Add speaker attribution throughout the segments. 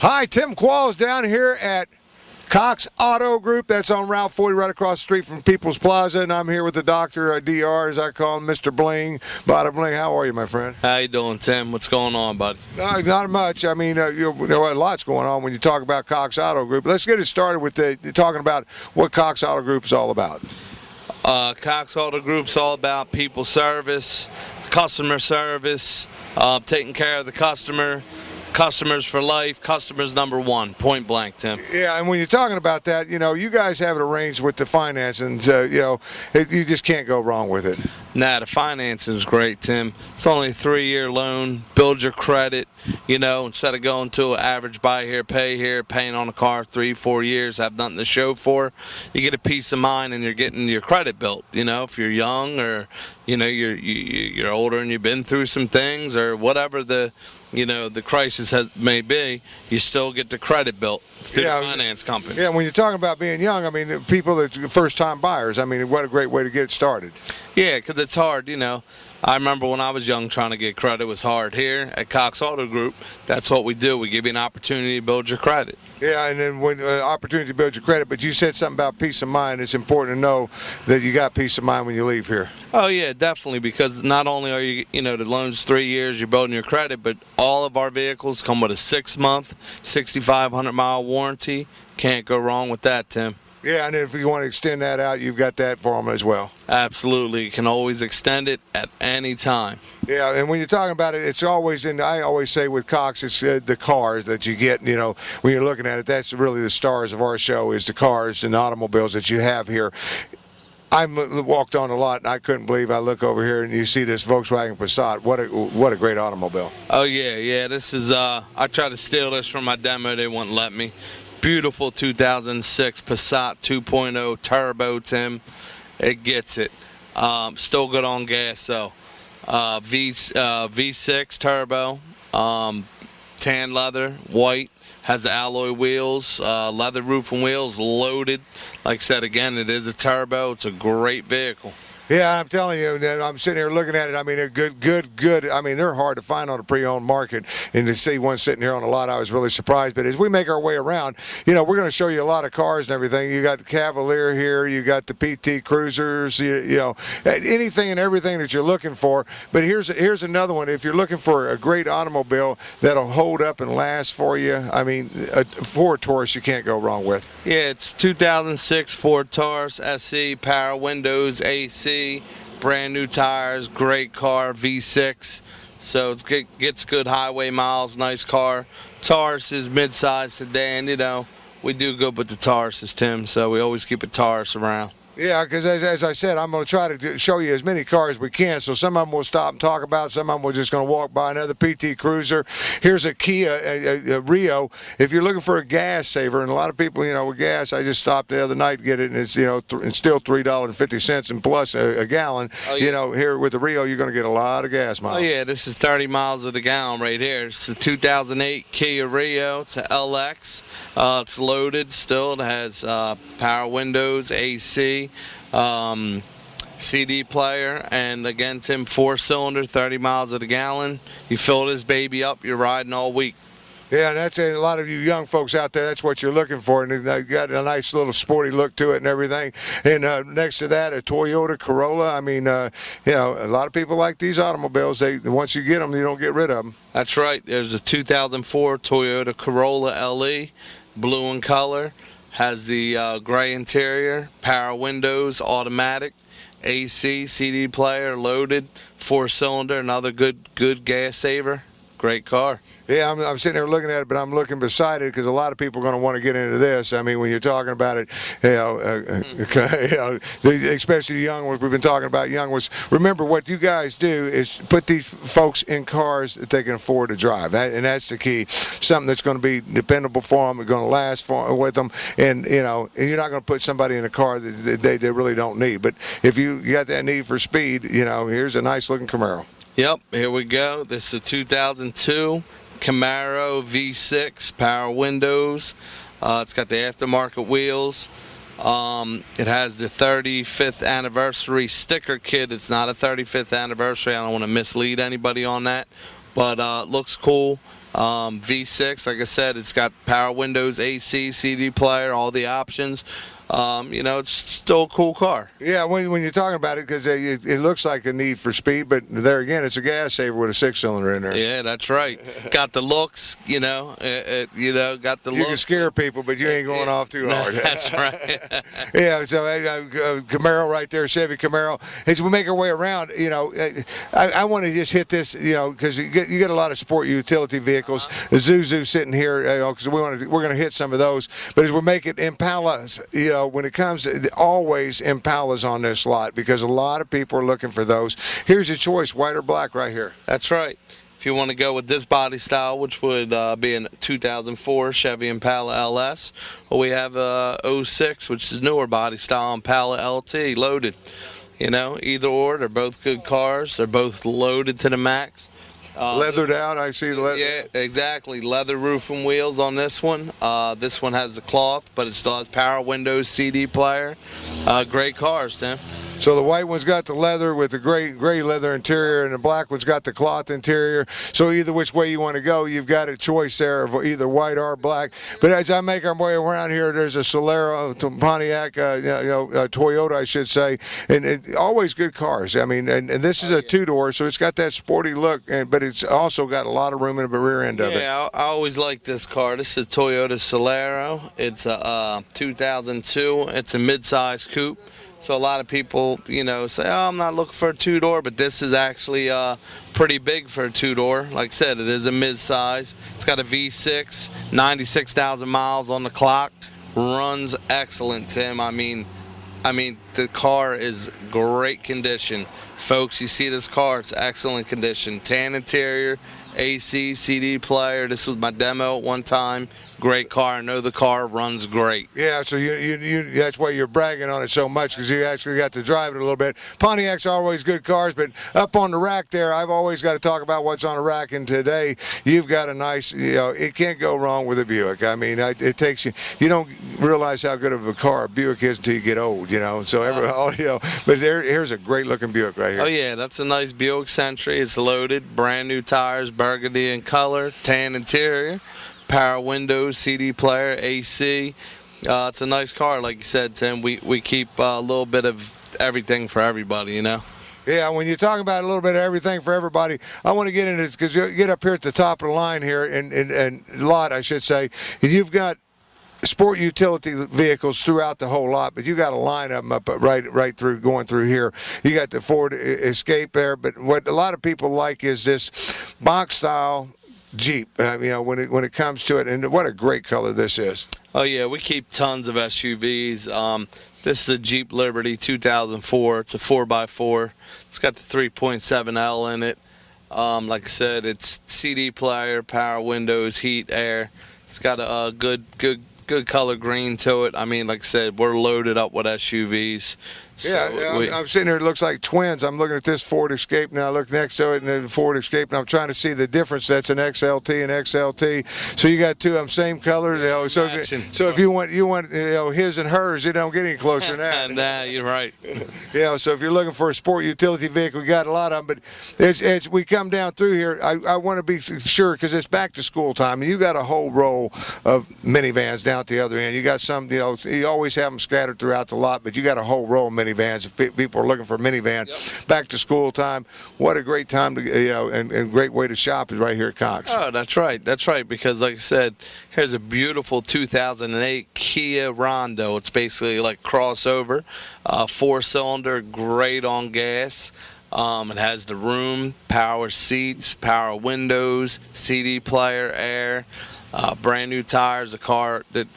Speaker 1: Hi, Tim Qualls down here at Cox Auto Group. That's on Route 40 right across the street from People's Plaza. And I'm here with the doctor, DR, as I call him, Mr. Bling. Bada Bling, how are you, my friend?
Speaker 2: How you doing, Tim? What's going on, bud?
Speaker 1: Not much. I mean, you know, a lot's going on when you talk about Cox Auto Group. Let's get it started with talking about what Cox Auto Group is all about.
Speaker 2: Cox Auto Group's all about people service, customer service, taking care of the customer. Customers for life, customers number one, point blank, Tim.
Speaker 1: Yeah, and when you're talking about that, you know, you guys have it arranged with the financing, you know, you just can't go wrong with it.
Speaker 2: Nah, the financing is great, Tim. It's only a 3-year loan, build your credit, you know, instead of going to an average buy here, paying on a car 3-4 years, have nothing to show for, you get a peace of mind and you're getting your credit built, you know, if you're young or, you know, you're older and you've been through some things or whatever the crisis may be, you still get the credit built through the finance company.
Speaker 1: Yeah, when you're talking about being young, I mean, people that are first-time buyers, I mean, what a great way to get started.
Speaker 2: Yeah, because it's hard, you know. I remember when I was young trying to get credit was hard. Here at Cox Auto Group, that's what we do. We give you an opportunity to build your credit.
Speaker 1: Yeah, and then when opportunity to build your credit, but you said something about peace of mind. It's important to know that you got peace of mind when you leave here.
Speaker 2: Oh, yeah, definitely, because not only are you know, the loan's 3 years, you're building your credit, but all of our vehicles come with a 6-month, 6,500-mile warranty. Can't go wrong with that, Tim.
Speaker 1: Yeah, and if you want to extend that out, you've got that for them as well.
Speaker 2: Absolutely. You can always extend it at any time.
Speaker 1: Yeah, and when you're talking about it, it's always I always say with Cox, it's the cars that you get, you know, when you're looking at it, that's really the stars of our show is the cars and the automobiles that you have here. I walked on a lot, and I couldn't believe I look over here and you see this Volkswagen Passat. What a great automobile.
Speaker 2: Oh, yeah. This is, I tried to steal this from my demo. They wouldn't let me. Beautiful 2006 Passat 2.0 turbo, Tim. It gets it. Still good on gas, though. V6 turbo, tan leather, white, has the alloy wheels, leather roof and wheels, loaded. Like I said, again, it is a turbo. It's a great vehicle.
Speaker 1: Yeah, I'm telling you, I'm sitting here looking at it. I mean, they're good. I mean, they're hard to find on the pre-owned market. And to see one sitting here on a lot, I was really surprised. But as we make our way around, you know, we're going to show you a lot of cars and everything. You got the Cavalier here. You got the PT Cruisers. You know, anything and everything that you're looking for. But here's another one. If you're looking for a great automobile that'll hold up and last for you, I mean, a Ford Taurus you can't go wrong with.
Speaker 2: Yeah, it's 2006 Ford Taurus SE, power windows, AC. Brand new tires, great car, V6, so it gets good highway miles, nice car. Taurus is mid-size sedan, you know, we do good with the Tauruses, Tim, so we always keep a Taurus around.
Speaker 1: Yeah, because as I said, I'm going to try to show you as many cars as we can. So some of them we'll stop and talk about. Some of them we're just going to walk by. Another PT Cruiser. Here's a Kia a Rio. If you're looking for a gas saver, and a lot of people, you know, with gas, I just stopped the other night to get it, and it's, you know, it's still $3.50 and plus a gallon. Oh, yeah. You know, here with the Rio, you're going to get a lot of gas miles.
Speaker 2: Oh, yeah, this is 30 miles of the gallon right here. It's a 2008 Kia Rio. It's a LX. It's loaded still. It has power windows, AC. CD player, and again, Tim, 4-cylinder, 30 miles of the gallon. You fill this baby up, you're riding all week.
Speaker 1: Yeah, and that's a lot of you young folks out there, that's what you're looking for, and you got a nice little sporty look to it and everything. And next to that, a Toyota Corolla. I mean, you know, a lot of people like these automobiles. Once you get them, you don't get rid of them.
Speaker 2: That's right. There's a 2004 Toyota Corolla LE, blue in color. Has the gray interior, power windows, automatic, AC, CD player, loaded, 4-cylinder, another good gas saver. Great car.
Speaker 1: Yeah, I'm sitting there looking at it, but I'm looking beside it because a lot of people are going to want to get into this. I mean, when you're talking about it, you know, especially the young ones, we've been talking about young ones. Remember, what you guys do is put these folks in cars that they can afford to drive, and that's the key. Something that's going to be dependable for them, going to last with them, and you know, and you're not going to put somebody in a car that they really don't need. But if you got that need for speed, you know, here's a nice looking Camaro.
Speaker 2: Yep, here we go. This is a 2002 Camaro V6, power windows. It's got the aftermarket wheels. It has the 35th anniversary sticker kit. It's not a 35th anniversary. I don't want to mislead anybody on that, but looks cool. V6, like I said, it's got power windows, AC, CD player, all the options. It's still a cool car.
Speaker 1: Yeah, when you're talking about it, because it looks like a need for speed, but there again, it's a gas saver with a 6-cylinder in there.
Speaker 2: Yeah, that's right. Got the looks, got the
Speaker 1: You
Speaker 2: looks.
Speaker 1: can scare people, but you ain't going off too hard.
Speaker 2: That's right.
Speaker 1: Yeah, so Camaro right there, Chevy Camaro. As we make our way around, I want to just hit this, because you get a lot of sport utility vehicles. Zuzu sitting here, because we're going to hit some of those. But as we're making Impalas, when it comes to always Impalas on this lot, because a lot of people are looking for those. Here's your choice, white or black right here.
Speaker 2: That's right. If you want to go with this body style, which would be a 2004 Chevy Impala LS, or we have a 06, which is newer body style Impala LT loaded. Either or, they're both good cars. They're both loaded to the max.
Speaker 1: Leathered out, I see.
Speaker 2: Yeah, exactly. Leather roof and wheels on this one. This one has the cloth, but it still has power windows, CD player. Great cars, Tim.
Speaker 1: So the white one's got the leather with the gray leather interior, and the black one's got the cloth interior. So either which way you want to go, you've got a choice there of either white or black. But as I make our way around here, there's a Solera, Pontiac, Toyota, I should say, and always good cars. I mean, and this is a two-door, so it's got that sporty look, but it's also got a lot of room in the rear end of it.
Speaker 2: Yeah, I always like this car. This is a Toyota Solero. It's a 2002. It's a mid-size coupe. So a lot of people, say, oh, I'm not looking for a two-door, but this is actually pretty big for a two-door. Like I said, it is a mid-size. It's got a V6, 96,000 miles on the clock. Runs excellent, Tim. I mean, the car is great condition. Folks, you see this car, it's excellent condition. Tan interior, AC, CD player. This was my demo at one time. Great car. I know the car runs great.
Speaker 1: Yeah, so you that's why you're bragging on it so much, because you actually got to drive it a little bit. Pontiac's are always good cars, but up on the rack there, I've always got to talk about what's on the rack. And today, you've got a nice, it can't go wrong with a Buick. I mean, it takes you don't realize how good of a car a Buick is until you get old, So but here's a great looking Buick right here.
Speaker 2: Oh yeah, that's a nice Buick Century. It's loaded, brand new tires, burgundy in color, tan interior. Power windows, CD player, AC. It's a nice car, like you said, Tim. We keep a little bit of everything for everybody,
Speaker 1: Yeah, when you're talking about a little bit of everything for everybody, I want to get into it because you get up here at the top of the line here, and lot, I should say, and you've got sport utility vehicles throughout the whole lot, but you got a line of them up right through going through here. You got the Ford Escape there, but what a lot of people like is this box style Jeep, when it comes to it, and what a great color this is.
Speaker 2: Oh yeah, we keep tons of SUVs. This is a Jeep Liberty 2004. It's a 4x4. It's got the 3.7L in it. Like I said, it's CD player, power windows, heat, air. It's got a good color green to it. I mean, like I said, we're loaded up with SUVs.
Speaker 1: Yeah, I'm sitting here, it looks like twins. I'm looking at this Ford Escape now. I look next to it, and then the Ford Escape, and I'm trying to see the difference. That's an XLT and XLT. So you got two of them same colors. So if you want his and hers, you don't get any closer than that.
Speaker 2: Nah, you're right.
Speaker 1: So if you're looking for a sport utility vehicle, we got a lot of them. But as we come down through here, I want to be sure, because it's back to school time, and you got a whole row of minivans down at the other end. You got some, you always have them scattered throughout the lot, but you got a whole row of minivans. If people are looking for a minivan, back to school time, what a great time to and great way to shop is right here at Cox.
Speaker 2: Oh, that's right, because like I said, here's a beautiful 2008 Kia Rondo. It's basically like crossover, 4-cylinder, great on gas. It has the room, power seats, power windows, CD player, air. Brand new tires, a car that,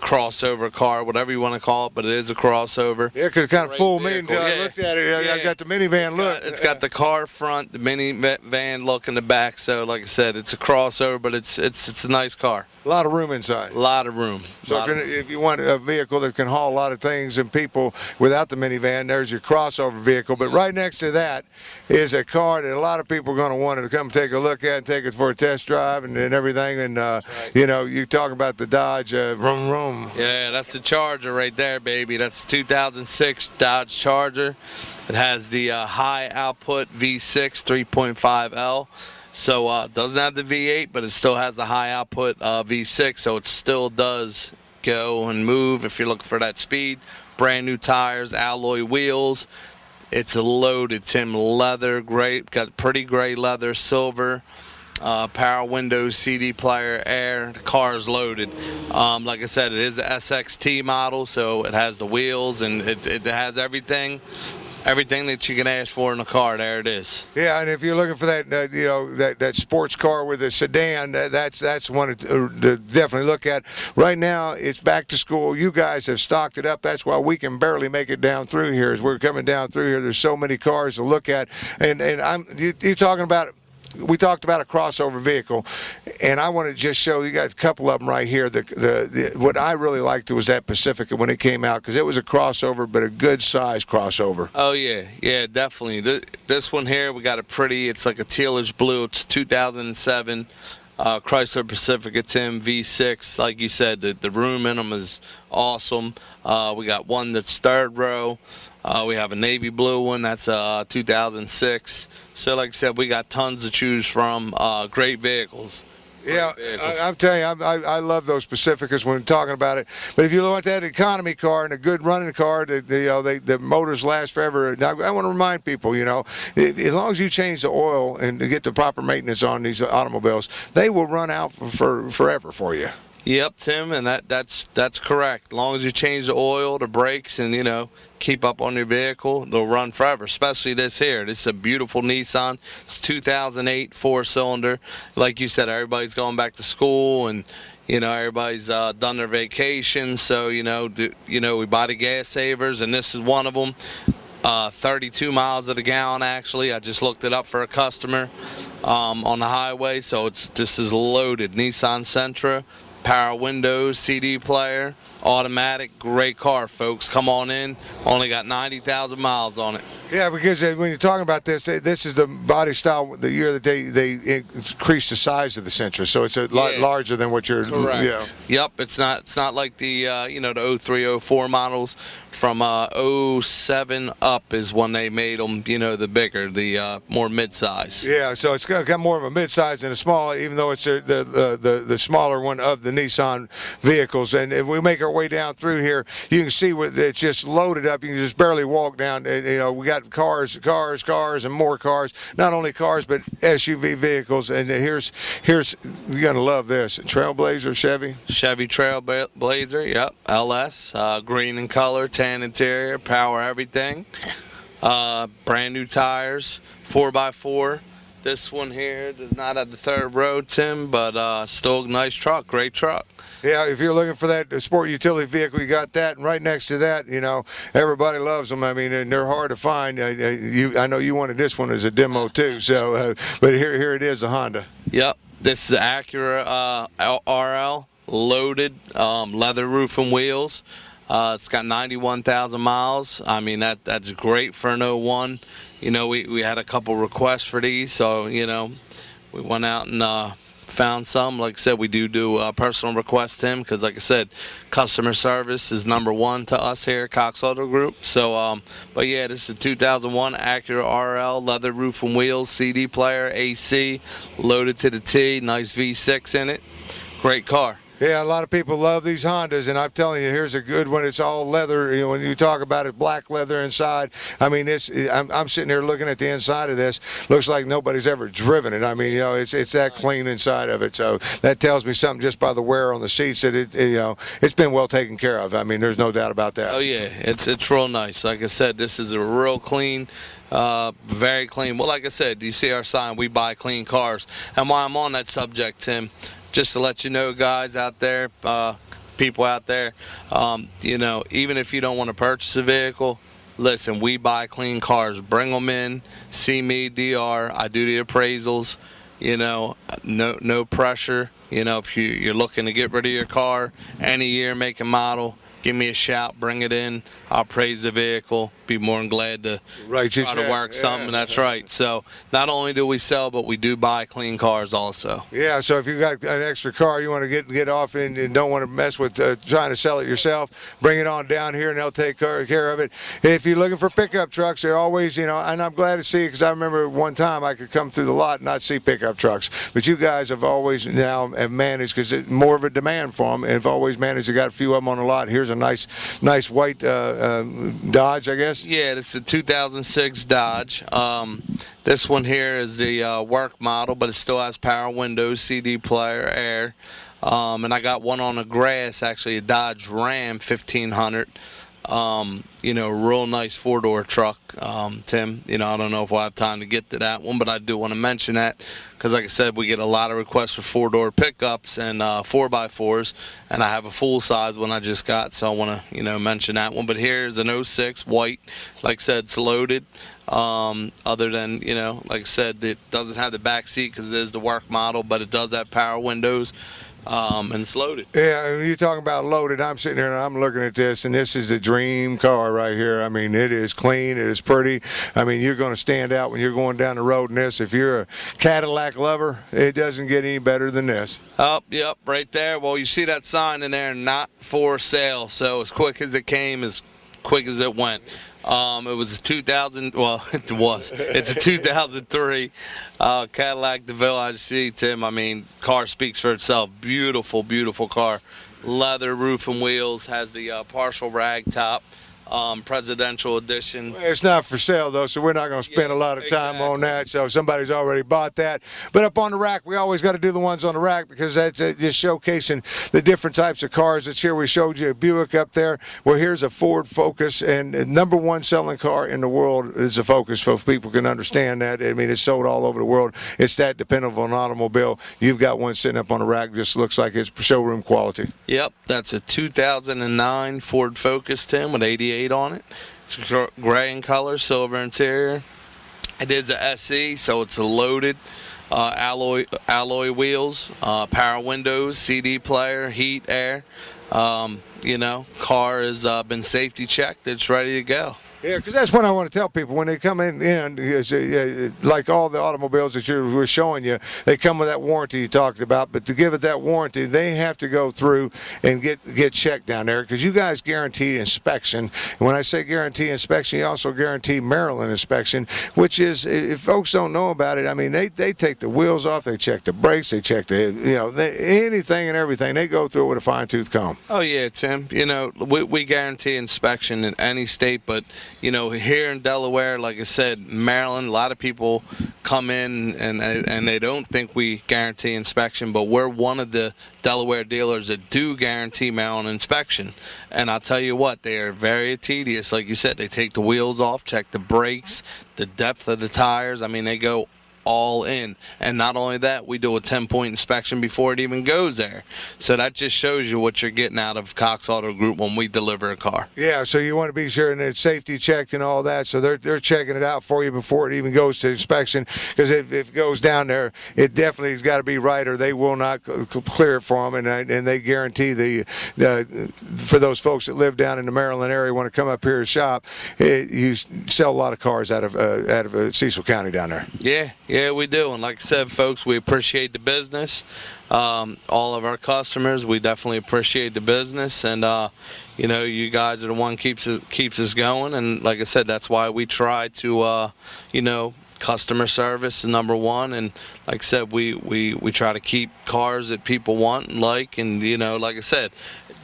Speaker 2: crossover car, whatever you want to call it, but it is a crossover.
Speaker 1: Yeah, because it kind of fooled me until I looked at it. I got the minivan look.
Speaker 2: It's got the car front, the minivan look in the back. So, like I said, it's a crossover, but it's a nice car.
Speaker 1: A lot of room inside.
Speaker 2: A lot of room.
Speaker 1: So if you want a vehicle that can haul a lot of things and people without the minivan, there's your crossover vehicle. But right next to that is a car that a lot of people are going to want to come take a look at and take it for a test drive and everything. And, you talk about the Dodge vroom vroom.
Speaker 2: Yeah, that's the Charger right there, baby. That's a 2006 Dodge Charger. It has the high output V6 3.5L. So it doesn't have the V8, but it still has the high output V6, so it still does go and move if you're looking for that speed. Brand new tires, alloy wheels. It's loaded, Tim. Leather, great. Got pretty gray leather, silver. Power windows, CD player, air. The car is loaded. Like I said, it is an SXT model, so it has the wheels and it has everything that you can ask for in a car. There it is.
Speaker 1: Yeah, and if you're looking for that, that sports car with a sedan, that's one to definitely look at. Right now, it's back to school. You guys have stocked it up. That's why we can barely make it down through here. As we're coming down through here, there's so many cars to look at, and you talking about. We talked about a crossover vehicle, and I want to just show you got a couple of them right here. What I really liked was that Pacifica when it came out, because it was a crossover, but a good size crossover.
Speaker 2: Oh yeah, definitely. This one here, we got a pretty. It's like a tealish blue. It's 2007 Chrysler Pacifica, Tim, V6. Like you said, the room in them is awesome. We got one that's third row. We have a navy blue one that's 2006. So like I said, we got tons to choose from. Great vehicles.
Speaker 1: Yeah, I'm telling you, I love those Pacificas when we're talking about it. But if you want that economy car and a good running car, the motors last forever. Now, I want to remind people, as long as you change the oil and get the proper maintenance on these automobiles, they will run out for forever for you.
Speaker 2: Yep, Tim, and that's correct. As long as you change the oil, the brakes, and keep up on your vehicle, they'll run forever. Especially this here. This is a beautiful Nissan. It's 2008 4-cylinder. Like you said, everybody's going back to school, and everybody's done their vacation. So we buy the gas savers, and this is one of them. 32 miles of the gallon, actually. I just looked it up for a customer on the highway. So this is loaded. Nissan Sentra. Power windows, CD player, automatic, great car, folks. Come on in. Only got 90,000 miles on it.
Speaker 1: Yeah, because when you're talking about this is the body style, the year that they increased the size of the Sentra, so it's a lot larger than what you're.
Speaker 2: Correct. Yep, it's not like the the 03, 04 models. From 07 up is when they made them, the bigger, the more mid-size.
Speaker 1: Yeah, so it's got more of a mid-size than a small, even though it's the smaller one of the Nissan vehicles. And if we make our way down through here, you can see it's just loaded up. You can just barely walk down. We got cars, and more cars. Not only cars, but SUV vehicles. And here's you're gonna love this Trailblazer Chevy
Speaker 2: Trailblazer. Yep, LS, green in color. Tan interior, power everything, brand new tires, 4x4. This one here does not have the third row, Tim, but still a nice truck, great truck.
Speaker 1: Yeah, if you're looking for that sport utility vehicle, you got that, and right next to that, everybody loves them. I mean, and they're hard to find. I know you wanted this one as a demo too, so but here it is, a Honda.
Speaker 2: Yep, this is Acura RL, loaded, leather roof and wheels. It's got 91,000 miles. I mean, that's great for an 01. We had a couple requests for these, so, we went out and found some. Like I said, we do personal requests, Tim, because, like I said, customer service is #1 to us here at Cox Auto Group. So, but yeah, this is a 2001 Acura RL, leather roof and wheels, CD player, AC, loaded to the T, nice V6 in it. Great car.
Speaker 1: Yeah, a lot of people love these Hondas, and I'm telling you, here's a good one. It's all leather. When you talk about it, black leather inside. I mean, I'm sitting here looking at the inside of this. Looks like nobody's ever driven it. I mean, it's that clean inside of it. So that tells me something just by the wear on the seats that it's been well taken care of. I mean, there's no doubt about that.
Speaker 2: Oh yeah, it's real nice. Like I said, this is a real clean. Very clean. Well, like I said, you see our sign, we buy clean cars. And while I'm on that subject, Tim, just to let you know, guys out there, people out there, even if you don't want to purchase a vehicle, listen, we buy clean cars. Bring them in, see me, DR. I do the appraisals. No pressure. If you're looking to get rid of your car, any year, make and model, give me a shout, bring it in. I'll appraise the vehicle. be more than glad to
Speaker 1: Right,
Speaker 2: try to work something. That's right. So not only do we sell, but we do buy clean cars also.
Speaker 1: Yeah, so if you got an extra car you want to get off and don't want to mess with trying to sell it yourself, bring it on down here and they'll take care of it. If you're looking for pickup trucks, they're always, and I'm glad to see, because I remember one time I could come through the lot and not see pickup trucks. But you guys have always now have managed, because it's more of a demand for them, and have always managed to got a few of them on the lot. Here's a nice white Dodge, I guess.
Speaker 2: Yeah, it's a 2006 Dodge. This one here is the work model, but it still has power windows, CD player, air. And I got one on the grass, actually, a Dodge Ram 1500. Real nice four-door truck, Tim. I don't know if we'll have time to get to that one, but I do want to mention that because, like I said, we get a lot of requests for four-door pickups and 4x4s, and I have a full-size one I just got, so I want to, mention that one. But here's an 06 white. Like I said, it's loaded. Other than, like I said, it doesn't have the back seat because it is the work model, but it does have power windows. And it's loaded.
Speaker 1: Yeah, and you're talking about loaded. I'm sitting here and I'm looking at this, and this is a dream car right here. I mean, it is clean, it is pretty. I mean, you're going to stand out when you're going down the road in this. If you're a Cadillac lover, it doesn't get any better than this.
Speaker 2: Oh, yep, right there. Well, you see that sign in there, not for sale. So as quick as it came, as quick as it went. It was a 2000. Well, it was. It's a 2003 Cadillac DeVille IGT, Tim. I mean, car speaks for itself. Beautiful, beautiful car. Leather roof and wheels. Has the partial rag top. Presidential edition.
Speaker 1: It's not for sale though, so we're not going to spend a lot of time on that. So somebody's already bought that. But up on the rack, we always got to do the ones on the rack because that's just showcasing the different types of cars. It's here. We showed you a Buick up there. Well, here's a Ford Focus, and the number one selling car in the world is a Focus. So people can understand that. I mean, it's sold all over the world. It's that dependable an automobile. You've got one sitting up on the rack. Just looks like it's showroom quality.
Speaker 2: Yep, that's a 2009 Ford Focus, Tim, with 88 on it. It's gray in color, silver interior. It is a SE, so it's a loaded alloy wheels, power windows, CD player, heat, air. Car has been safety checked. It's ready to go.
Speaker 1: Yeah, because that's what I want to tell people when they come in, like all the automobiles that we're showing you, they come with that warranty you talked about. But to give it that warranty, they have to go through and get checked down there because you guys guarantee inspection. And when I say guarantee inspection, you also guarantee Maryland inspection, which is, if folks don't know about it, I mean, they take the wheels off, they check the brakes, they check anything and everything. They go through it with a fine-tooth comb.
Speaker 2: Oh, yeah, Tim. We guarantee inspection in any state, but here in Delaware, like I said, Maryland, a lot of people come in and they don't think we guarantee inspection, but we're one of the Delaware dealers that do guarantee Maryland inspection. And I'll tell you what, they are very tedious. Like you said, they take the wheels off, check the brakes, the depth of the tires. I mean, they go all in. And not only that, we do a 10-point inspection before it even goes there. So that just shows you what you're getting out of Cox Auto Group when we deliver a car.
Speaker 1: Yeah, so you want to be sure and it's safety checked and all that. So they're checking it out for you before it even goes to inspection, because if it goes down there, it definitely has got to be right, or they will not clear it for them. And they guarantee for those folks that live down in the Maryland area want to come up here and shop, you sell a lot of cars out of Cecil County down there.
Speaker 2: Yeah, we do. And like I said, folks, we appreciate the business. All of our customers, we definitely appreciate the business. And, you guys are the one keeps us going. And like I said, that's why we try to, customer service is number one. And like I said, we try to keep cars that people want and like. And, like I said,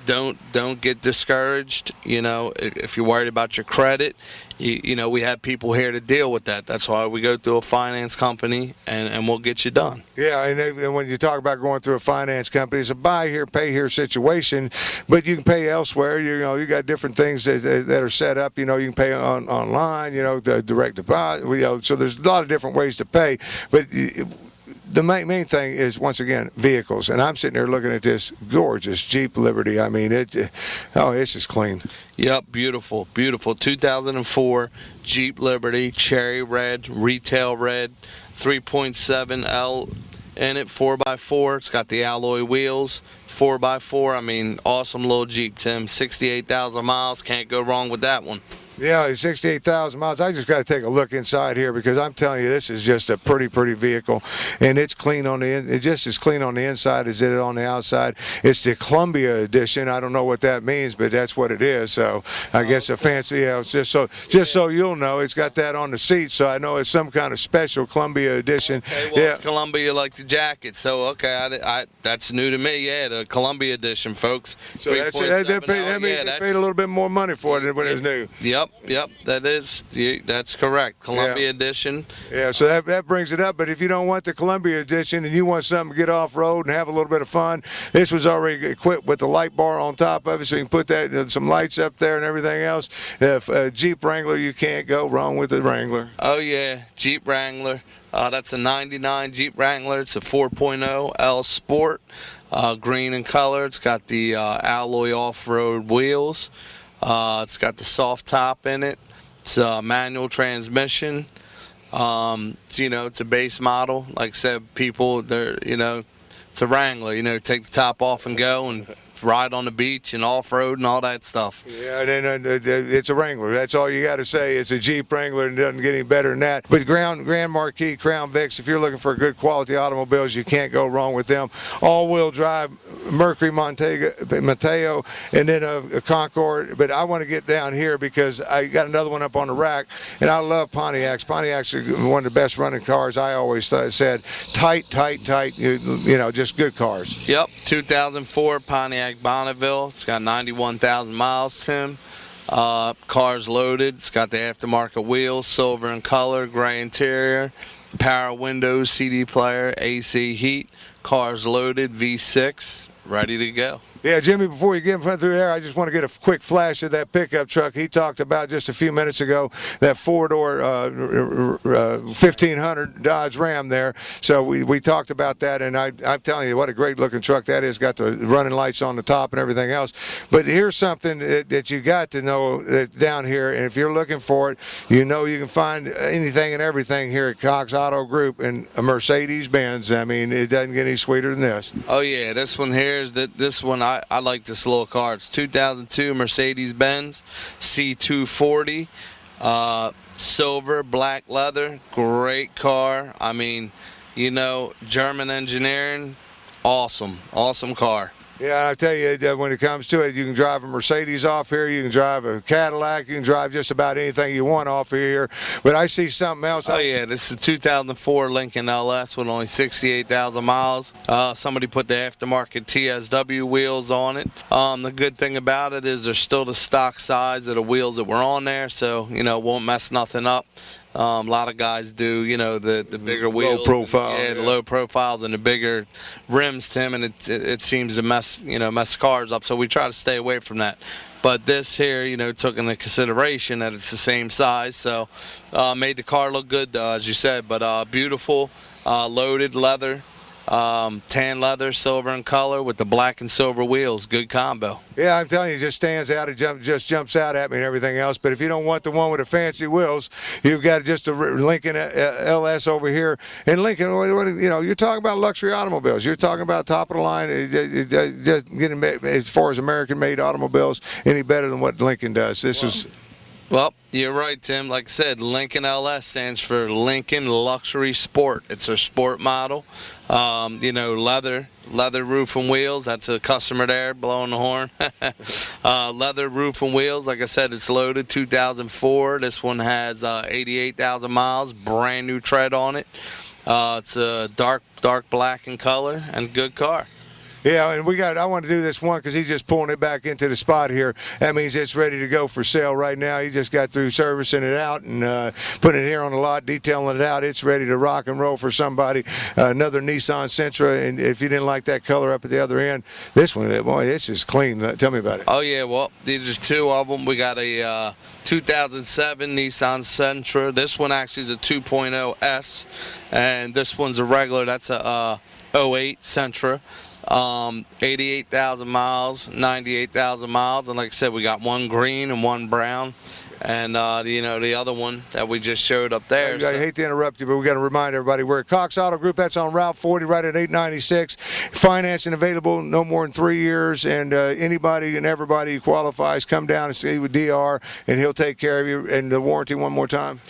Speaker 2: don't get discouraged. If you're worried about your credit, we have people here to deal with that. That's why we go through a finance company and we'll get you done.
Speaker 1: Yeah, and when you talk about going through a finance company, it's a buy here, pay here situation, but you can pay elsewhere. You got different things that are set up. You can pay online. The direct deposit. So there's a lot of different ways to pay, but. The main thing is, once again, vehicles. And I'm sitting there looking at this gorgeous Jeep Liberty. I mean, it's just clean.
Speaker 2: Yep, beautiful, beautiful. 2004 Jeep Liberty, cherry red, retail red, 3.7L in it, 4x4. It's got the alloy wheels, 4x4. I mean, awesome little Jeep, Tim. 68,000 miles. Can't go wrong with that one.
Speaker 1: Yeah, 68,000 miles. I just got to take a look inside here because I'm telling you, this is just a pretty vehicle, and it's clean on the it's just as clean on the inside as it is on the outside. It's the Columbia edition. I don't know what that means, but that's what it is. So I guess a fancy, it's just so you'll know, it's got that on the seat, so I know it's some kind of special Columbia edition.
Speaker 2: Okay, well, it's Columbia like the jacket, so okay, that's new to me. Yeah, the Columbia edition, folks.
Speaker 1: So that's it. They paid a little bit more money for it than when it was new.
Speaker 2: Yep, that's correct. Columbia edition.
Speaker 1: Yeah, so that brings it up. But if you don't want the Columbia edition and you want something to get off road and have a little bit of fun, this was already equipped with the light bar on top of it, so you can put that some lights up there and everything else. If Jeep Wrangler, you can't go wrong with the Wrangler.
Speaker 2: Oh yeah, Jeep Wrangler. That's a '99 Jeep Wrangler. It's a 4.0 L Sport, green in color. It's got the alloy off-road wheels. It's got the soft top in it. It's a manual transmission. It's a base model. Like I said, people, it's a Wrangler. Take the top off and go and ride on the beach and off-road and all that stuff.
Speaker 1: Yeah, and it's a Wrangler. That's all you got to say. It's a Jeep Wrangler, and it doesn't get any better than that. But Grand Marquis, Crown Vics, if you're looking for good quality automobiles, you can't go wrong with them. All-wheel drive, Mercury Mateo, and then a Concord. But I want to get down here because I got another one up on the rack, and I love Pontiacs. Pontiacs are one of the best running cars. I always said tight, just good cars.
Speaker 2: Yep, 2004 Pontiac Bonneville. It's got 91,000 miles, Tim. Car's loaded. It's got the aftermarket wheels, silver in color, gray interior, power windows, CD player, AC heat. Car's loaded, V6, ready to go.
Speaker 1: Yeah, Jimmy, before you get through there, I just want to get a quick flash of that pickup truck he talked about just a few minutes ago, that four-door 1500 Dodge Ram there. So we talked about that, and I'm telling you, what a great-looking truck that is. Got the running lights on the top and everything else. But here's something that you got to know that down here, and if you're looking for it, you can find anything and everything here at Cox Auto Group and a Mercedes-Benz. I mean, it doesn't get any sweeter than this.
Speaker 2: Oh, yeah, this one here is this one. I like this little car. It's 2002 Mercedes-Benz C240, silver, black leather, great car. I mean, German engineering, awesome car.
Speaker 1: Yeah, I tell you, when it comes to it, you can drive a Mercedes off here, you can drive a Cadillac, you can drive just about anything you want off here. But I see something else.
Speaker 2: Oh, yeah, this is a 2004 Lincoln LS with only 68,000 miles. Somebody put the aftermarket TSW wheels on it. The good thing about it is they're still the stock size of the wheels that were on there, so, it won't mess nothing up. A lot of guys do, the bigger wheels,
Speaker 1: low profile,
Speaker 2: the low profiles and the bigger rims, Tim, and it seems to mess cars up. So we try to stay away from that. But this here, took into consideration that it's the same size, so made the car look good, as you said. But beautiful, loaded leather. Tan leather, silver in color with the black and silver wheels. Good combo.
Speaker 1: Yeah, I'm telling you, it just stands out. It just jumps out at me and everything else. But if you don't want the one with the fancy wheels, you've got just a Lincoln LS over here. And Lincoln, you're talking about luxury automobiles. You're talking about top of the line. Just getting as far as American-made automobiles any better than what Lincoln does.
Speaker 2: Well, you're right, Tim. Like I said, Lincoln LS stands for Lincoln Luxury Sport. It's a sport model. Leather roof and wheels. That's a customer there blowing the horn. Leather roof and wheels. Like I said, it's loaded 2004. This one has 88,000 miles. Brand new tread on it. It's a dark black in color and good car.
Speaker 1: Yeah, and I want to do this one because he's just pulling it back into the spot here. That means it's ready to go for sale right now. He just got through servicing it out and putting it here on the lot, detailing it out. It's ready to rock and roll for somebody. Another Nissan Sentra, and if you didn't like that color up at the other end, this one, boy, it's just clean. Tell me about it.
Speaker 2: Oh, yeah, well, these are two of them. We got a 2007 Nissan Sentra. This one actually is a 2.0 S, and this one's a regular. That's a 08 Sentra. 88,000 miles, 98,000 miles, and like I said, we got one green and one brown, and the other one that we just showed up there.
Speaker 1: I hate to interrupt you, but we got to remind everybody we're at Cox Auto Group. That's on Route 40, right at 896. Financing available, no more than 3 years, and anybody and everybody who qualifies, come down and see with DR, and he'll take care of you. And the warranty, one more time.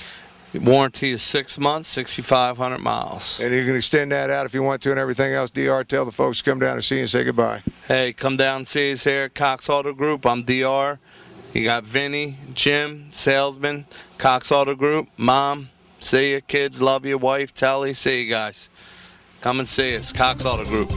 Speaker 2: Warranty is 6 months, 6,500 miles.
Speaker 1: And you can extend that out if you want to and everything else. DR, tell the folks to come down and see you and say goodbye.
Speaker 2: Hey, come down and see us here at Cox Auto Group. I'm DR. You got Vinny, Jim, salesman, Cox Auto Group. Mom, see you. Kids, love you. Wife, Telly, see you guys. Come and see us, Cox Auto Group.